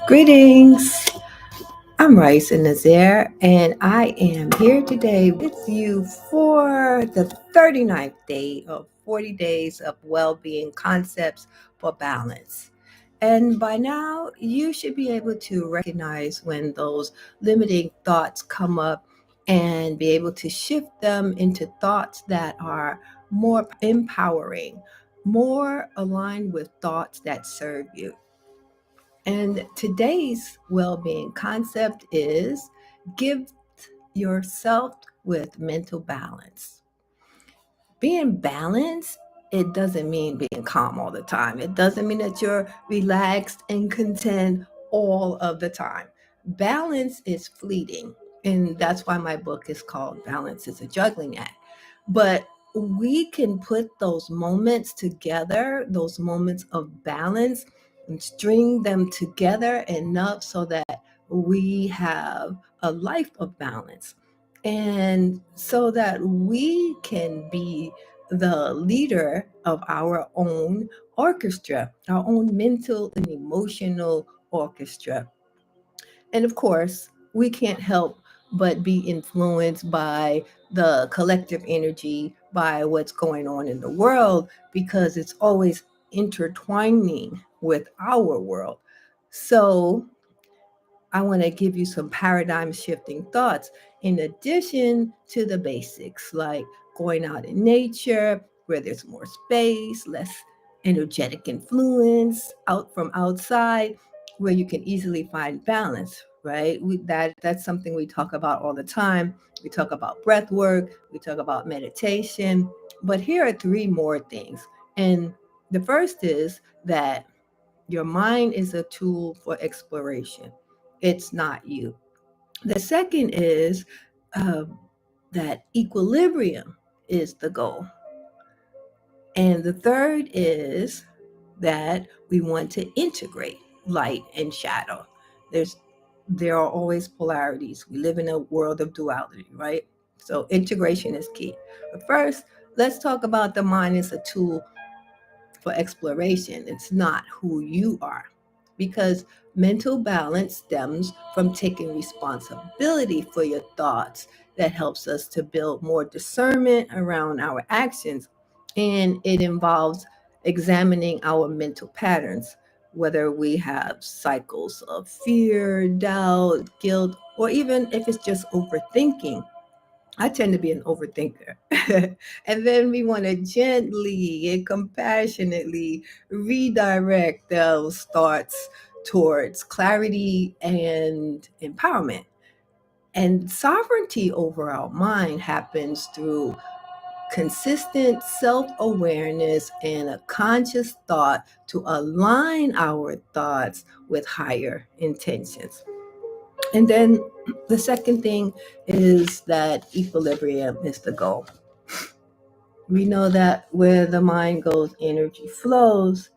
Greetings. I'm Raisa Nazaire, and I am here today with you for the 39th day of 40 days of well-being concepts for balance. And by now, you should be able to recognize when those limiting thoughts come up and be able to shift them into thoughts that are more empowering, more aligned with thoughts that serve you. And today's well being concept is give yourself with mental balance. Being balanced, it doesn't mean being calm all the time. It doesn't mean that you're relaxed and content all of the time. Balance is fleeting. And that's why my book is called Balance is a Juggling Act. But we can put those moments together, those moments of balance, and string them together enough so that we have a life of balance and so that we can be the leader of our own orchestra, our own mental and emotional orchestra. And of course, we can't help but be influenced by the collective energy, by what's going on in the world, because it's always intertwining with our world. So, I want to give you some paradigm shifting thoughts in addition to the basics like going out in nature where there's more space, less energetic influence out from outside where you can easily find balance, right? That's something we talk about all the time. We talk about breath work, we talk about meditation, but here are three more things. And the first is that your mind is a tool for exploration. It's not you. The second is uh, that equilibrium is the goal. And the third is that we want to integrate light and shadow. There's there are always polarities. We live in a world of duality, right? So integration is key. But first, let's talk about the mind as a tool for exploration. It's not who you are. Because mental balance stems from taking responsibility for your thoughts. That helps us to build more discernment around our actions. And it involves examining our mental patterns, whether we have cycles of fear, doubt, guilt, or even if it's just overthinking. I tend to be an overthinker. And then we want to gently and compassionately redirect those thoughts towards clarity and empowerment. And sovereignty over our mind happens through consistent self awareness and a conscious thought to align our thoughts with higher intentions. And then the second thing is that equilibrium is the goal. We know that where the mind goes, energy flows.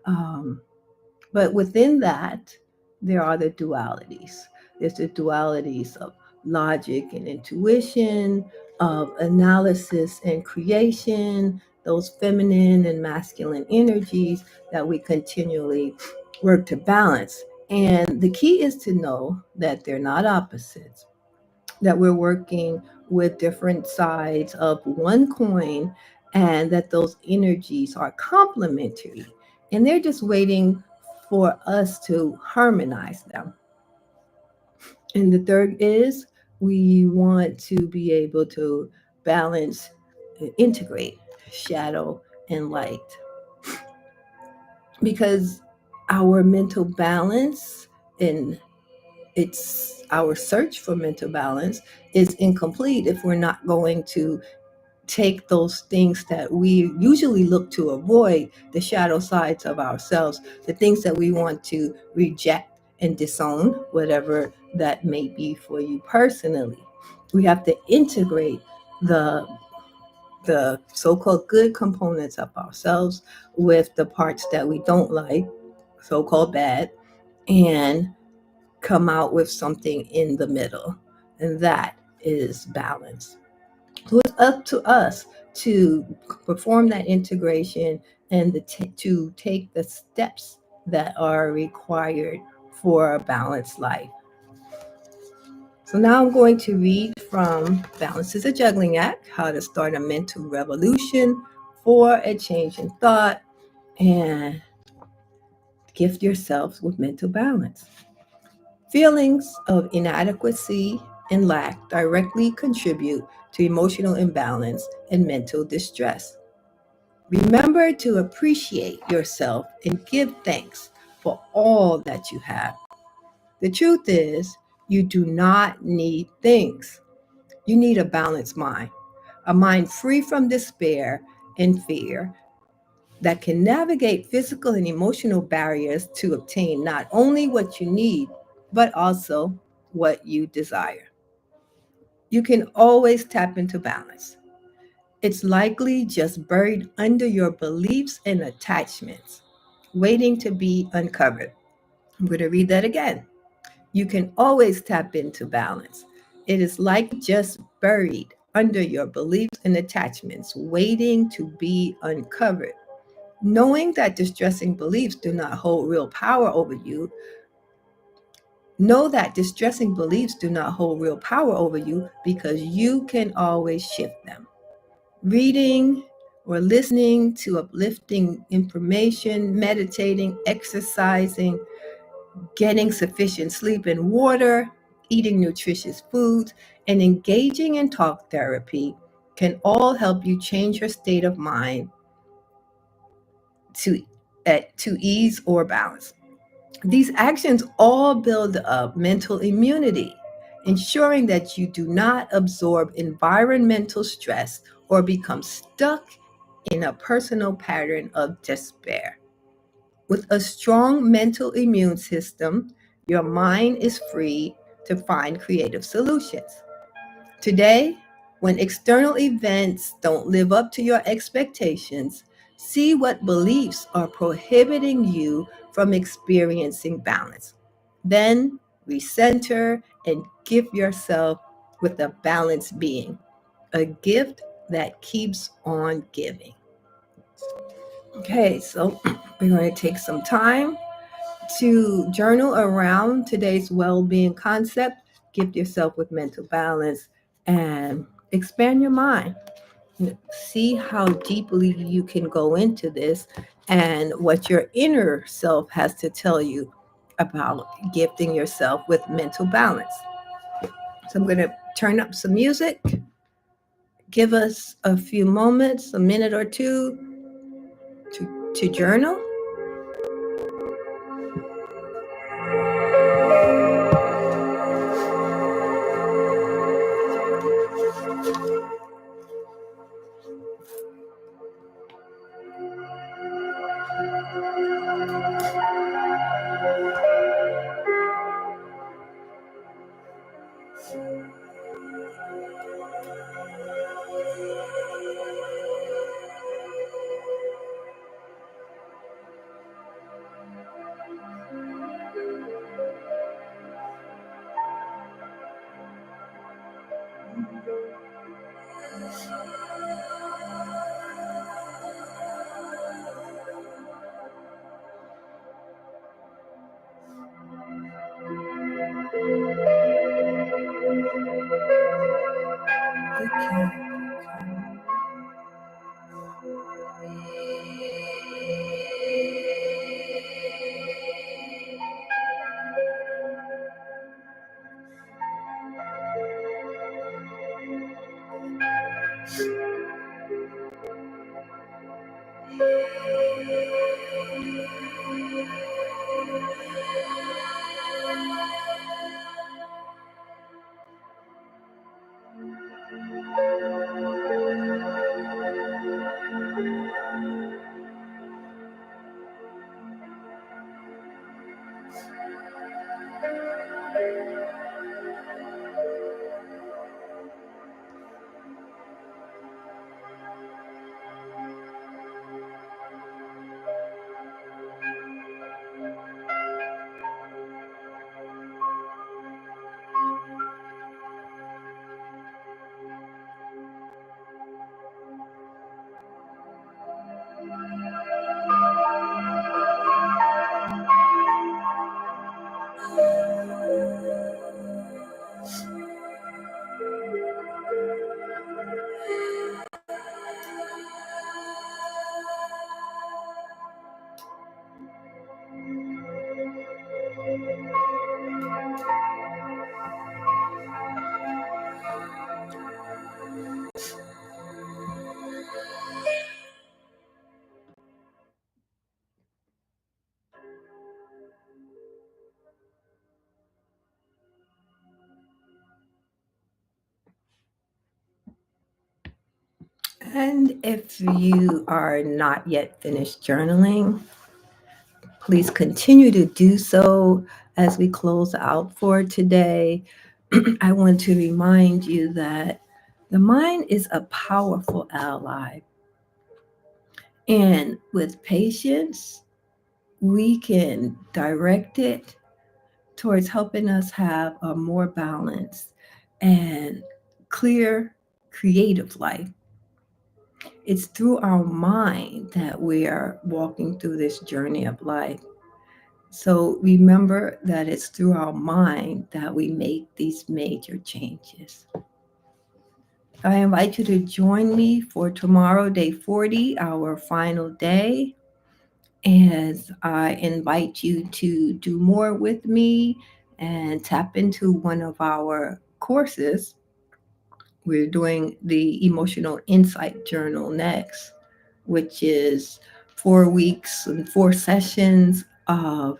Um, but within that, there are the dualities. There's the dualities of logic and intuition, of analysis and creation, those feminine and masculine energies that we continually work to balance. And the key is to know that they're not opposites, that we're working with different sides of one coin and that those energies are complementary and they're just waiting for us to harmonize them. And the third is we want to be able to balance, integrate shadow and light because our mental balance and it's our search for mental balance is incomplete if we're not going to take those things that we usually look to avoid, the shadow sides of ourselves, the things that we want to reject and disown, whatever that may be for you personally. We have to integrate the the so-called good components of ourselves with the parts that we don't like, so-called bad, and come out with something in the middle. And that is balance. So it's up to us to perform that integration and to take the steps that are required for a balanced life. So now I'm going to read from Balance is a Juggling Act, How to Start a Mental Revolution for a Change in Thought and Gift Yourself with Mental Balance. Feelings of inadequacy and lack directly contribute to emotional imbalance and mental distress. Remember to appreciate yourself and give thanks for all that you have. The truth is, you do not need things. You need a balanced mind, a mind free from despair and fear that can navigate physical and emotional barriers to obtain not only what you need, but also what you desire. You can always tap into balance. It's likely just buried under your beliefs and attachments, waiting to be uncovered. I'm going to read that again. You can always tap into balance. It is like just buried under your beliefs and attachments, waiting to be uncovered. Knowing that distressing beliefs do not hold real power over you, know that distressing beliefs do not hold real power over you because you can always shift them. Reading or listening to uplifting information, meditating, exercising, getting sufficient sleep and water, eating nutritious foods, and engaging in talk therapy can all help you change your state of mind to, to ease or balance. These actions all build up mental immunity, ensuring that you do not absorb environmental stress or become stuck in a personal pattern of despair. With a strong mental immune system, your mind is free to find creative solutions. Today, when external events don't live up to your expectations, see what beliefs are prohibiting you from experiencing balance. Then recenter and gift yourself with a balanced being, a gift that keeps on giving. Okay, so we're going to take some time to journal around today's well-being concept, gift yourself with mental balance, and expand your mind. See how deeply you can go into this and what your inner self has to tell you about gifting yourself with mental balance. So I'm going to turn up some music. Give us a few moments, a minute or two to journal. Okay. And if you are not yet finished journaling, please continue to do so as we close out for today. I want to remind you that the mind is a powerful ally. And with patience, we can direct it towards helping us have a more balanced and clear, creative life. It's through our mind that we are walking through this journey of life. So remember that it's through our mind that we make these major changes. I invite you to join me for tomorrow, day 40, our final day. As I invite you to do more with me and tap into one of our courses. We're doing the Emotional Insight Journal next, which is 4 weeks and 4 sessions of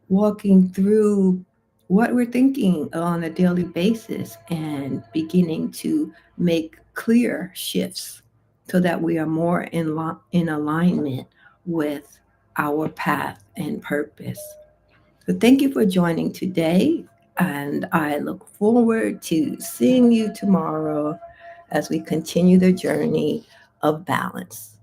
walking through what we're thinking on a daily basis and beginning to make clear shifts so that we are more in alignment with our path and purpose. So thank you for joining today, and I look forward to seeing you tomorrow as we continue the journey of balance.